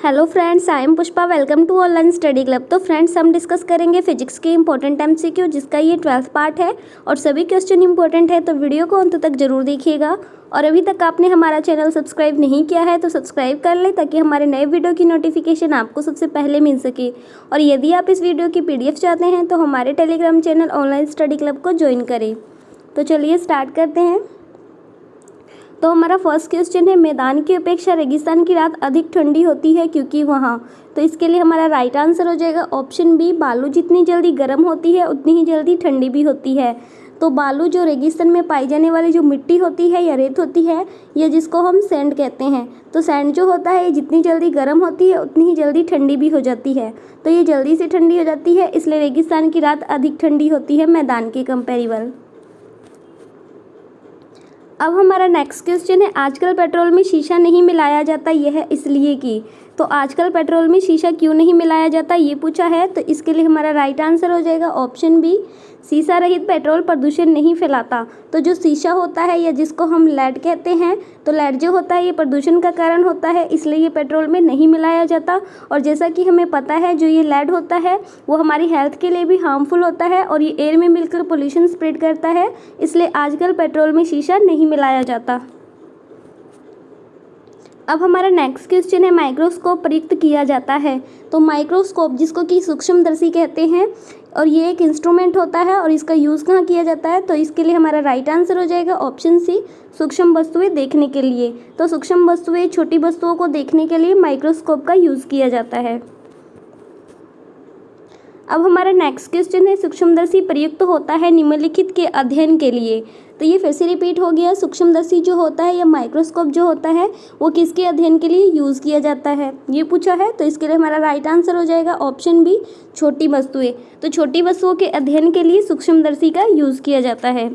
Hello friends, I am Pushpa. Welcome to online study club. तो friends, हम discuss करेंगे physics के इंपॉर्टेंट एमसीक्यू, जिसका ये 12th पार्ट है और सभी क्वेश्चन इंपॉर्टेंट है। तो वीडियो को अंत तक जरूर देखिएगा और अभी तक आपने हमारा चैनल सब्सक्राइब नहीं किया है तो सब्सक्राइब कर लें, ताकि हमारे नए वीडियो की नोटिफिकेशन आपको सबसे पहले मिल सके। और यदि आप इस वीडियो की PDF चाहते हैं तो हमारे Telegram channel online study club को ज्वाइन करें। तो चलिए स्टार्ट करते हैं। तो हमारा फर्स्ट क्वेश्चन है, मैदान की अपेक्षा रेगिस्तान की रात अधिक ठंडी होती है क्योंकि वहाँ। तो इसके लिए हमारा राइट आंसर हो जाएगा ऑप्शन बी, बालू जितनी जल्दी गर्म होती है उतनी ही जल्दी ठंडी भी होती है। तो बालू जो रेगिस्तान में पाई जाने वाली जो मिट्टी होती है या रेत होती है, या जिसको हम सैंड कहते हैं, तो सैंड जो होता है जितनी जल्दी गर्म होती है उतनी ही जल्दी ठंडी भी हो जाती है। तो ये जल्दी से ठंडी हो जाती है, इसलिए रेगिस्तान की रात अधिक ठंडी होती है मैदान के कंपेरेबल। अब हमारा नेक्स्ट क्वेश्चन है, आजकल पेट्रोल में शीशा नहीं मिलाया जाता, यह है इसलिए कि। तो आजकल पेट्रोल में शीशा क्यों नहीं मिलाया जाता ये पूछा है। तो इसके लिए हमारा राइट आंसर हो जाएगा ऑप्शन बी, शीशा रहित पेट्रोल प्रदूषण नहीं फैलाता। तो जो शीशा होता है या जिसको हम लेड कहते हैं, तो लेड जो होता है ये प्रदूषण का कारण होता है, इसलिए ये पेट्रोल में नहीं मिलाया जाता। और जैसा कि हमें पता है, जो ये लेड होता है वो हमारी हेल्थ के लिए भी हार्मफुल होता है और ये एयर में मिलकर पोल्यूशन स्प्रेड करता है, इसलिए आजकल पेट्रोल में शीशा नहीं मिलाया जाता। अब हमारा नेक्स्ट क्वेश्चन है, माइक्रोस्कोप प्रयुक्त किया जाता है। तो माइक्रोस्कोप, जिसको कि सूक्ष्मदर्शी कहते हैं, और ये एक इंस्ट्रूमेंट होता है और इसका यूज़ कहाँ किया जाता है। तो इसके लिए हमारा राइट आंसर हो जाएगा ऑप्शन सी, सूक्ष्म वस्तुएं देखने के लिए। तो सूक्ष्म वस्तुएं, छोटी वस्तुओं को देखने के लिए माइक्रोस्कोप का यूज़ किया जाता है। अब हमारा नेक्स्ट क्वेश्चन है, सूक्ष्मदर्शी प्रयुक्त होता है निम्नलिखित के अध्ययन के लिए। तो ये फिर से रिपीट हो गया, सूक्ष्मदर्शी जो होता है या माइक्रोस्कोप जो होता है वो किसके अध्ययन के लिए यूज़ किया जाता है ये पूछा है। तो इसके लिए हमारा राइट आंसर हो जाएगा ऑप्शन बी, छोटी वस्तुएं। तो छोटी वस्तुओं के अध्ययन के लिए सूक्ष्मदर्शी का यूज़ किया जाता है।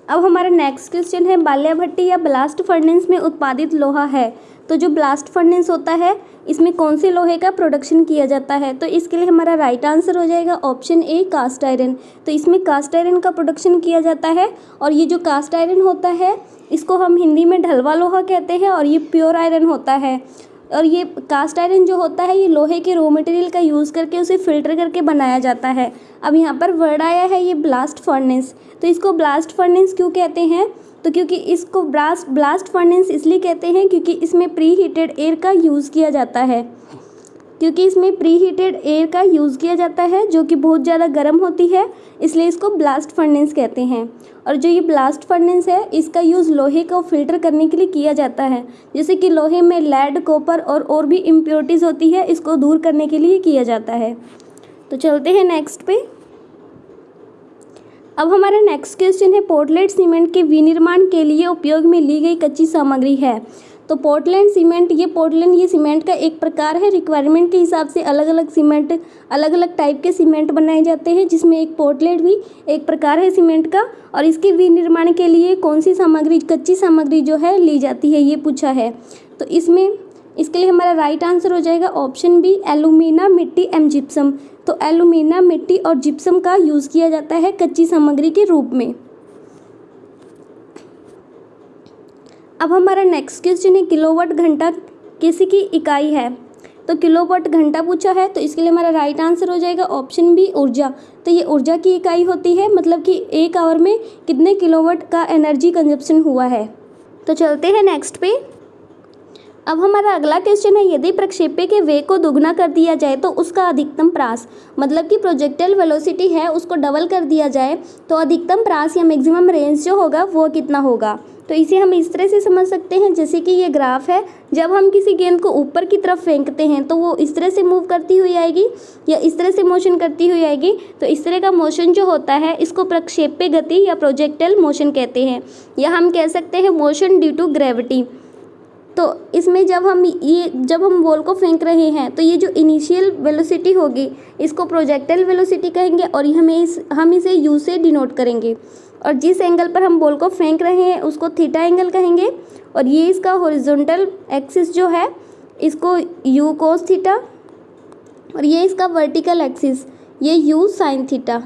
अब हमारा नेक्स्ट क्वेश्चन है, बाल्या भट्टी या ब्लास्ट फर्नेस में उत्पादित लोहा है। तो जो ब्लास्ट फर्नेस होता है इसमें कौन से लोहे का प्रोडक्शन किया जाता है। तो इसके लिए हमारा राइट आंसर हो जाएगा ऑप्शन ए, कास्ट आयरन। तो इसमें कास्ट आयरन का प्रोडक्शन किया जाता है और ये जो कास्ट आयरन होता है इसको हम हिंदी में ढलवा लोहा कहते हैं और ये प्योर आयरन होता है। और ये कास्ट आयरन जो होता है ये लोहे के रॉ मटेरियल का यूज़ करके उसे फिल्टर करके बनाया जाता है। अब यहाँ पर वर्ड आया है ये ब्लास्ट फर्नेस। तो इसको ब्लास्ट फर्नेस क्यों कहते हैं, तो क्योंकि इसको ब्लास्ट फर्नेस इसलिए कहते हैं क्योंकि इसमें प्री हीटेड एयर का यूज़ किया जाता है। क्योंकि इसमें प्री हीटेड एयर का यूज़ किया जाता है जो कि बहुत ज़्यादा गर्म होती है, इसलिए इसको ब्लास्ट फर्नेस कहते हैं। और जो ये ब्लास्ट फर्नेस है इसका यूज़ लोहे को फिल्टर करने के लिए किया जाता है। जैसे कि लोहे में लेड, कॉपर और भी इम्प्योरिटीज़ होती है, इसको दूर करने के लिए किया जाता है। तो चलते हैं नेक्स्ट पे। अब हमारा नेक्स्ट क्वेश्चन है, पोर्टलैंड सीमेंट के विनिर्माण के लिए उपयोग में ली गई कच्ची सामग्री है। तो पोर्टलैंड सीमेंट, ये सीमेंट का एक प्रकार है। रिक्वायरमेंट के हिसाब से अलग अलग सीमेंट, अलग अलग टाइप के सीमेंट बनाए जाते हैं, जिसमें एक पोर्टलैंड भी एक प्रकार है सीमेंट का। और इसके विनिर्माण के लिए कौन सी सामग्री, कच्ची सामग्री जो है ली जाती है ये पूछा है। तो इसके लिए हमारा राइट आंसर हो जाएगा ऑप्शन बी, एल्यूमिना, मिट्टी एवं जिप्सम। तो एल्यूमिना, मिट्टी और जिप्सम का यूज़ किया जाता है कच्ची सामग्री के रूप में। अब हमारा नेक्स्ट क्वेश्चन है, किलोवाट घंटा किसी की इकाई है। तो किलोवाट घंटा पूछा है, तो इसके लिए हमारा राइट आंसर हो जाएगा ऑप्शन बी, ऊर्जा। तो ये ऊर्जा की इकाई होती है, मतलब कि एक आवर में कितने किलोवाट का एनर्जी कंजप्शन हुआ है। तो चलते हैं नेक्स्ट पे। अब हमारा अगला क्वेश्चन है, यदि प्रक्षेप्य के वेग को दोगुना कर दिया जाए तो उसका अधिकतम प्रास, मतलब कि प्रोजेक्टाइल वेलोसिटी है उसको डबल कर दिया जाए तो अधिकतम प्रास या मैक्सिमम रेंज जो होगा वो कितना होगा। तो इसे हम इस तरह से समझ सकते हैं, जैसे कि ये ग्राफ है, जब हम किसी गेंद को ऊपर की तरफ फेंकते हैं तो वो इस तरह से मूव करती हुई आएगी या इस तरह से मोशन करती हुई आएगी। तो इस तरह का मोशन जो होता है इसको प्रक्षेप्य गति या प्रोजेक्टाइल मोशन कहते हैं, या हम कह सकते हैं मोशन ड्यू टू ग्रेविटी। तो इसमें जब हम बॉल को फेंक रहे हैं तो ये जो इनिशियल वेलोसिटी होगी इसको प्रोजेक्टाइल वेलोसिटी कहेंगे और हम इसे यू से डिनोट करेंगे। और जिस एंगल पर हम बॉल को फेंक रहे हैं उसको थीटा एंगल कहेंगे। और ये इसका हॉरिजॉन्टल एक्सिस जो है इसको यू कोस थीटा, और ये इसका वर्टिकल एक्सिस ये यू साइन थीटा।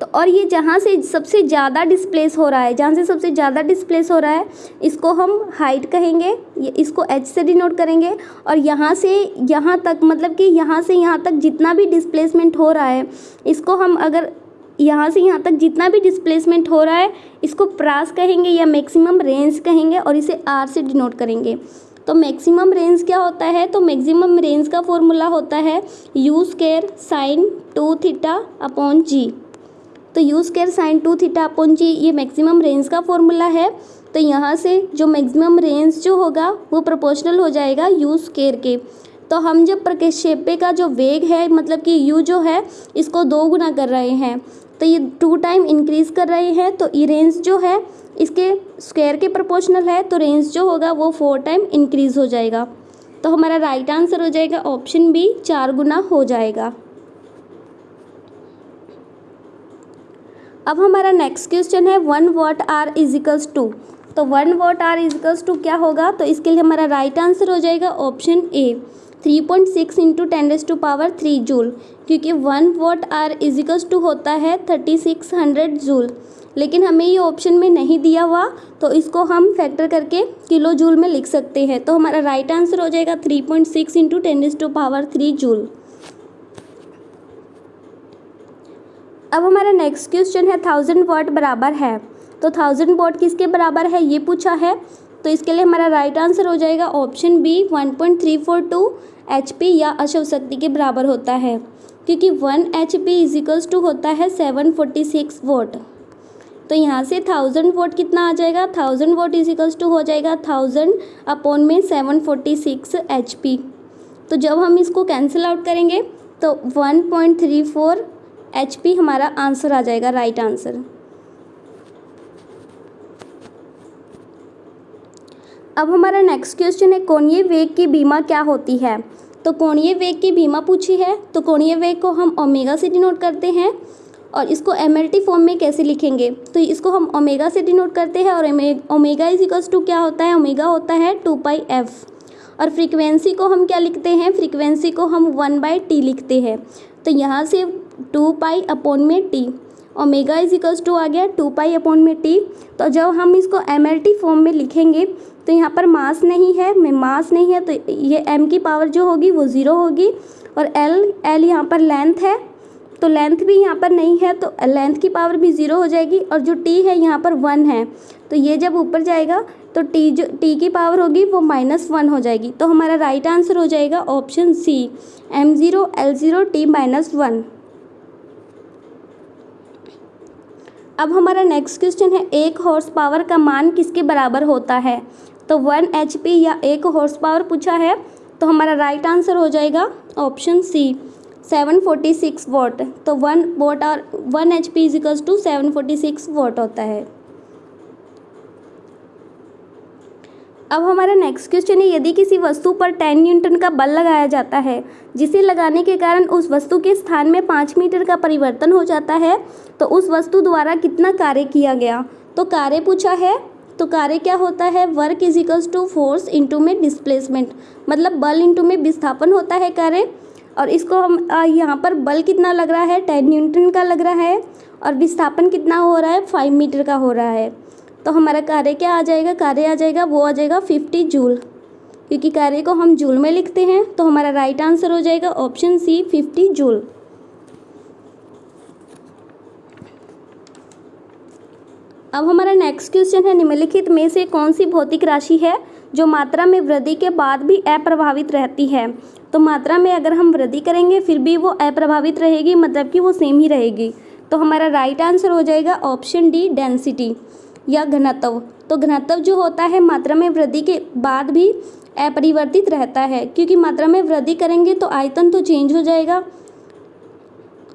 तो और ये जहाँ से सबसे ज़्यादा डिस्प्लेस हो रहा है, जहाँ से सबसे ज़्यादा डिस्प्लेस हो रहा है इसको हम हाइट कहेंगे, ये इसको एच से डिनोट करेंगे। और यहाँ से यहाँ तक, मतलब कि यहाँ से यहाँ तक जितना भी डिस्प्लेसमेंट हो रहा है इसको हम, अगर यहाँ से यहाँ तक जितना भी डिस्प्लेसमेंट हो रहा है इसको प्रास कहेंगे या मैक्सिमम रेंज कहेंगे और इसे आर से डिनोट करेंगे। तो मैक्सिमम रेंज क्या होता है, तो मैक्सिमम रेंज का फॉर्मूला होता है u square sine 2 theta upon g. तो u square sine 2 theta upon g ये मैक्सिमम रेंज का फॉर्मूला है। तो यहाँ से जो मैक्सिमम रेंज जो होगा वो प्रोपोर्शनल हो जाएगा यू स्क्वायर के। तो हम जब प्रक्षेप्य का जो वेग है, मतलब कि यू जो है इसको 2 गुना कर रहे हैं, तो ये 2 टाइम इंक्रीज़ कर रहे हैं, तो ये रेंज जो है इसके स्क्वायर के प्रोपोर्शनल है, तो रेंज जो होगा वो 4 टाइम इंक्रीज़ हो जाएगा। तो हमारा राइट आंसर हो जाएगा ऑप्शन बी, 4 गुना हो जाएगा। अब हमारा नेक्स्ट क्वेश्चन है 1 वाट आर इजिकल्स टू। तो 1 वाट आर इजिकल्स टू क्या होगा, तो इसके लिए हमारा राइट आंसर हो जाएगा ऑप्शन ए, 3.6 इंटू 10⁻³ जूल, क्योंकि 1 वाट आर इजिकल्स टू होता है 3600 जूल। लेकिन हमें ये ऑप्शन में नहीं दिया हुआ, तो इसको हम फैक्टर करके किलो जूल में लिख सकते हैं। तो हमारा राइट आंसर हो जाएगा 3.6 इंटू 10⁻³ जूल। अब हमारा नेक्स्ट क्वेश्चन है 1000 वाट बराबर है। तो 1000 वाट किसके बराबर है ये पूछा है। तो इसके लिए हमारा राइट आंसर हो जाएगा ऑप्शन बी, 1342 HP या अशव शक्ति के बराबर होता है, क्योंकि 1 HP इजिकल्स टू होता है 746 वोट। तो यहाँ से 1000 वोट कितना आ जाएगा, 1000 वोट इजिकल्स टू हो जाएगा 1000 अपॉन में 746 HP। तो जब हम इसको कैंसिल आउट करेंगे तो 1.34 HP हमारा आंसर आ जाएगा, राइट आंसर। अब हमारा नेक्स्ट क्वेश्चन है कोणीय वेग की बीमा क्या होती है। तो कोणीय वेग की बीमा पूछी है, तो कोणीय वेग को हम ओमेगा से डिनोट करते हैं और इसको MLT फॉर्म में कैसे लिखेंगे, तो इसको हम ओमेगा से डिनोट करते हैं और ओमेगा इज इक्वल्स टू क्या होता है, ओमेगा होता है 2πf। और फ्रीक्वेंसी को हम क्या लिखते हैं, फ्रीक्वेंसी को हम 1/t लिखते हैं। तो यहाँ से 2π अपॉन में t, omega is equals to आ गया 2π अपॉन में t। तो जब हम इसको MLT फॉर्म में लिखेंगे तो यहाँ पर मास नहीं है, मास नहीं है, तो ये m की पावर जो होगी वो 0 होगी। और l यहाँ पर लेंथ है, तो लेंथ भी यहाँ पर नहीं है, तो लेंथ की पावर भी 0 हो जाएगी। और जो t है यहाँ पर 1 है, तो ये जब ऊपर जाएगा तो t की पावर होगी वो -1 हो जाएगी। तो हमारा राइट आंसर हो जाएगा option C, m0 l0 t -1। अब हमारा नेक्स्ट क्वेश्चन है 1 हॉर्स पावर का मान किसके बराबर होता है। तो 1 HP या 1 हॉर्स पावर पूछा है, तो हमारा राइट आंसर हो जाएगा ऑप्शन सी, 746 वॉट। तो 1 HP is equals to 746 watt होता है। अब हमारा नेक्स्ट क्वेश्चन है यदि किसी वस्तु पर 10 न्यूटन का बल लगाया जाता है, जिसे लगाने के कारण उस वस्तु के स्थान में 5 मीटर का परिवर्तन हो जाता है, तो उस वस्तु द्वारा कितना कार्य किया गया। तो कार्य पूछा है, तो कार्य क्या होता है, work is equals to force into में डिस्प्लेसमेंट, मतलब बल इंटू में विस्थापन होता है कार्य। और इसको हम यहाँ पर बल कितना लग रहा है, 10 न्यूटन का लग रहा है, और विस्थापन कितना हो रहा है, 5 मीटर का हो रहा है। तो हमारा कार्य क्या आ जाएगा, कार्य आ जाएगा वो आ जाएगा 50 जूल, क्योंकि कार्य को हम जूल में लिखते हैं। तो हमारा राइट आंसर हो जाएगा ऑप्शन सी, 50 जूल। अब हमारा नेक्स्ट क्वेश्चन है निम्नलिखित में से कौन सी भौतिक राशि है जो मात्रा में वृद्धि के बाद भी अप्रभावित रहती है। तो मात्रा में अगर हम वृद्धि करेंगे फिर भी वो अप्रभावित रहेगी, मतलब कि वो सेम ही रहेगी। तो हमारा राइट आंसर हो जाएगा ऑप्शन डी, डेंसिटी या घनत्व। तो घनत्व जो होता है मात्रा में वृद्धि के बाद भी अपरिवर्तित रहता है, क्योंकि मात्रा में वृद्धि करेंगे तो आयतन तो चेंज हो जाएगा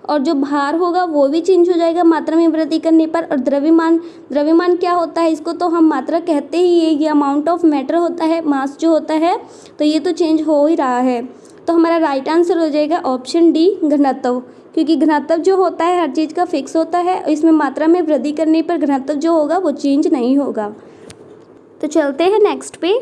और जो भार होगा वो भी चेंज हो जाएगा मात्रा में वृद्धि करने पर। और द्रव्यमान क्या होता है, इसको तो हम मात्रा कहते ही है, ये अमाउंट ऑफ मैटर होता है, मास जो होता है, तो ये तो चेंज हो ही रहा है। तो हमारा राइट आंसर हो जाएगा ऑप्शन डी, घनत्व, क्योंकि घनत्व जो होता है हर चीज़ का फिक्स होता है, इसमें मात्रा में वृद्धि करने पर घनत्व जो होगा वो चेंज नहीं होगा। तो चलते हैं नेक्स्ट पे।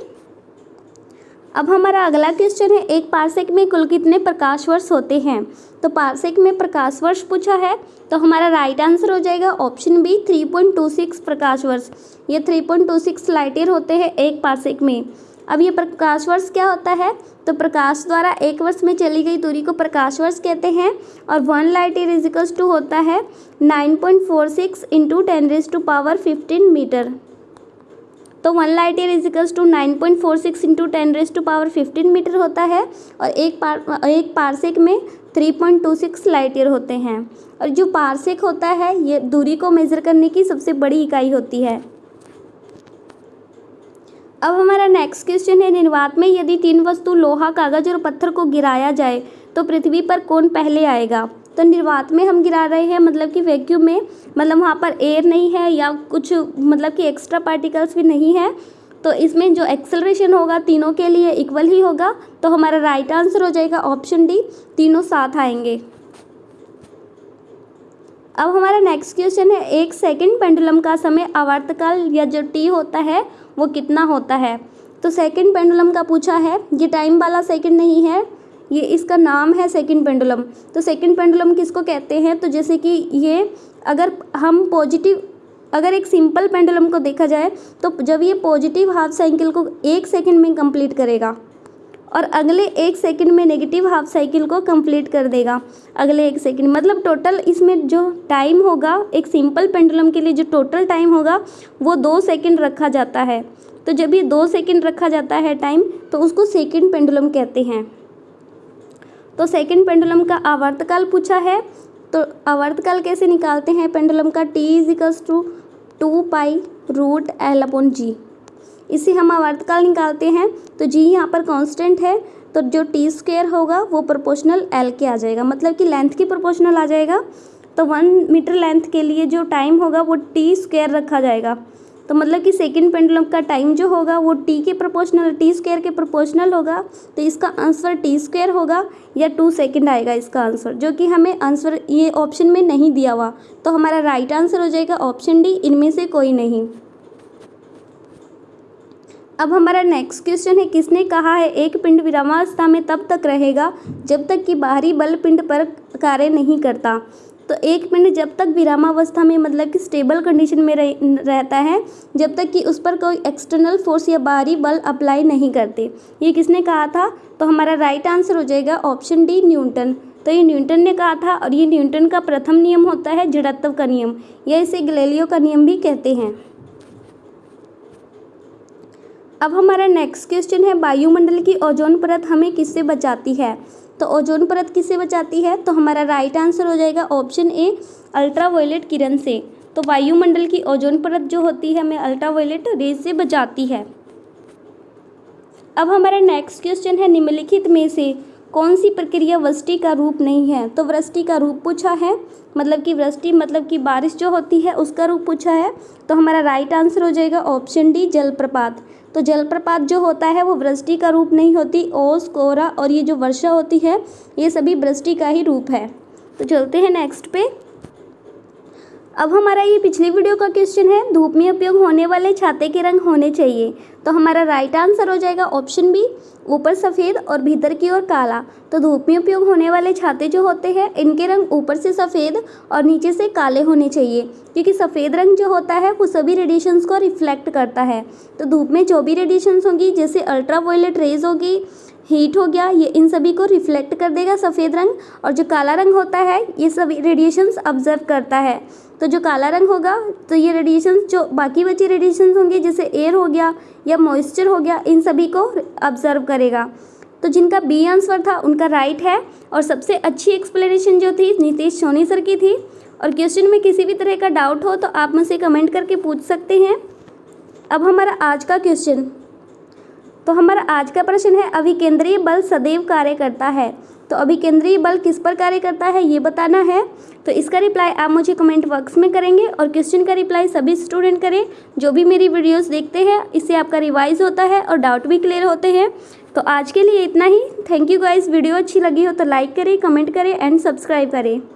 अब हमारा अगला क्वेश्चन है, एक पार्सेक में कुल कितने प्रकाश वर्ष होते हैं। तो पार्सेक में प्रकाश वर्ष पूछा है, तो हमारा राइट आंसर हो जाएगा ऑप्शन बी 3.26 प्रकाश वर्ष। ये 3.26 लाइट ईयर होते हैं एक पार्सेक में। अब ये प्रकाश वर्ष क्या होता है, तो प्रकाश द्वारा एक वर्ष में चली गई दूरी को प्रकाश वर्ष कहते हैं। और 1 लाइट ईयर इजिकल्स टू होता है 9.46 इंटू 10⁻15 मीटर। तो 1 light year equals to 9.46 into 10⁻15 metre होता है। और एक पार्सेक में 3.26 लाइट ईयर होते हैं। और जो पार्सेक होता है ये दूरी को मेज़र करने की सबसे बड़ी इकाई होती है। अब हमारा नेक्स्ट क्वेश्चन है, निर्वात में यदि 3 वस्तु लोहा, कागज और पत्थर को गिराया जाए तो पृथ्वी पर कौन पहले आएगा। तो निर्वात में हम गिरा रहे हैं, मतलब कि वैक्यूम में, मतलब वहाँ पर एयर नहीं है या कुछ मतलब कि एक्स्ट्रा पार्टिकल्स भी नहीं है। तो इसमें जो एक्सेलरेशन होगा तीनों के लिए इक्वल ही होगा। तो हमारा राइट आंसर हो जाएगा ऑप्शन डी, तीनों साथ आएंगे। अब हमारा नेक्स्ट क्वेश्चन है, 1 सेकंड पेंडुलम का समय आवर्तकाल या जो टी होता है वो कितना होता है। तो सेकंड पेंडुलम का पूछा है, ये टाइम वाला सेकंड नहीं है, ये इसका नाम है सेकंड पेंडुलम। तो सेकंड पेंडुलम किसको कहते हैं, तो जैसे कि ये अगर एक सिंपल पेंडुलम को देखा जाए तो जब ये पॉजिटिव हाफ साइकिल को 1 सेकंड में कंप्लीट करेगा और अगले 1 सेकंड में नेगेटिव हाफ साइकिल को कंप्लीट कर देगा अगले 1 सेकंड, मतलब टोटल इसमें जो टाइम होगा एक सिंपल पेंडुलम के लिए जो टोटल टाइम होगा वो 2 सेकंड रखा जाता है। तो जब ये 2 सेकंड रखा जाता है टाइम, तो उसको सेकंड पेंडुलम कहते हैं। तो सेकंड पेंडुलम का आवर्तकाल पूछा है, तो आवर्तकाल कैसे निकालते हैं पेंडुलम का, T इजिकल्स टू 2π√L/g। इसे हम आवर्तकाल निकालते हैं तो g यहाँ पर कांस्टेंट है, तो जो t² होगा वो प्रोपोर्शनल L के आ जाएगा, मतलब कि लेंथ की प्रोपोर्शनल आ जाएगा। तो 1 मीटर लेंथ के लिए जो टाइम होगा वो t² रखा जाएगा। तो मतलब कि सेकंड पेंडुलम का टाइम जो होगा वो t के प्रोपोर्शनल, t² के प्रोपोर्शनल होगा। तो इसका आंसर t² होगा या 2 सेकंड आएगा इसका आंसर, जो कि हमें आंसर ये ऑप्शन में नहीं दिया हुआ। तो हमारा राइट आंसर हो जाएगा ऑप्शन डी, इनमें से कोई नहीं। अब हमारा नेक्स्ट क्वेश्चन है, किसने कहा है एक पिंड विरामावस्था में तब तक रहेगा जब तक कि बाहरी बल पिंड पर कार्य नहीं करता। तो एक पिंड जब तक विरामावस्था में, मतलब कि स्टेबल कंडीशन में रहता है जब तक कि उस पर कोई एक्सटर्नल फोर्स या बाहरी बल अप्लाई नहीं करते। ये किसने कहा था, तो हमारा राइट आंसर हो जाएगा ऑप्शन डी, न्यूटन। तो ये न्यूटन ने कहा था और ये न्यूटन का प्रथम नियम होता है जड़त्व का नियम, या इसे गैलीलियो का नियम भी कहते हैं। अब हमारा नेक्स्ट क्वेश्चन है, वायुमंडल की ओजोन परत हमें किससे बचाती है। तो ओजोन परत किससे बचाती है, तो हमारा राइट आंसर हो जाएगा ऑप्शन ए, अल्ट्रावायलेट किरण से। तो वायुमंडल की ओजोन परत जो होती है हमें अल्ट्रावायलेट रेज से बचाती है। अब हमारा नेक्स्ट क्वेश्चन है, निम्नलिखित में से कौन सी प्रक्रिया वृष्टि का रूप नहीं है। तो वृष्टि का रूप पूछा है, मतलब कि वृष्टि मतलब कि बारिश जो होती है उसका रूप पूछा है। तो हमारा राइट आंसर हो जाएगा ऑप्शन डी, जलप्रपात। तो जलप्रपात जो होता है वो वृष्टि का रूप नहीं होती, ओस, कोहरा और ये जो वर्षा होती है ये सभी वृष्टि का ही रूप है। तो चलते हैं नेक्स्ट पे। अब हमारा ये पिछली वीडियो का क्वेश्चन है, धूप में उपयोग होने वाले छाते के रंग होने चाहिए। तो हमारा राइट आंसर हो जाएगा ऑप्शन बी, ऊपर सफ़ेद और भीतर की ओर काला। तो धूप में उपयोग होने वाले छाते जो होते हैं इनके रंग ऊपर से सफ़ेद और नीचे से काले होने चाहिए, क्योंकि सफ़ेद रंग जो होता है वो सभी रेडिएशंस को रिफ्लेक्ट करता है। तो धूप में जो भी रेडिएशंस होंगी, जैसे अल्ट्रावायलेट रेज होगी, हीट हो गया, ये इन सभी को रिफ्लेक्ट कर देगा सफ़ेद रंग। और जो काला रंग होता है ये सभी रेडिएशंस ऑब्जर्व करता है। तो जो काला रंग होगा तो ये रेडिएशंस, जो बाकी बचे रेडिएशंस होंगे जैसे एयर हो गया या मॉइस्चर हो गया, इन सभी को ऑब्जर्व करेगा। तो जिनका बी आंसर था उनका राइट है। और सबसे अच्छी एक्सप्लेनेशन जो थी नीतीश सोनी सर की थी। और क्वेश्चन में किसी भी तरह का डाउट हो तो आप मुझसे कमेंट करके पूछ सकते हैं। अब हमारा आज का क्वेश्चन, तो हमारा आज का प्रश्न है, अभिकेंद्रीय बल सदैव कार्य करता है। तो अभिकेंद्रीय बल किस पर कार्य करता है ये बताना है। तो इसका रिप्लाई आप मुझे कमेंट बॉक्स में करेंगे और क्वेश्चन का रिप्लाई सभी स्टूडेंट करें जो भी मेरी वीडियोस देखते हैं। इससे आपका रिवाइज होता है और डाउट भी क्लियर होते हैं। तो आज के लिए इतना ही। Thank you guys. वीडियो अच्छी लगी हो तो लाइक करें, कमेंट करें एंड सब्सक्राइब करें।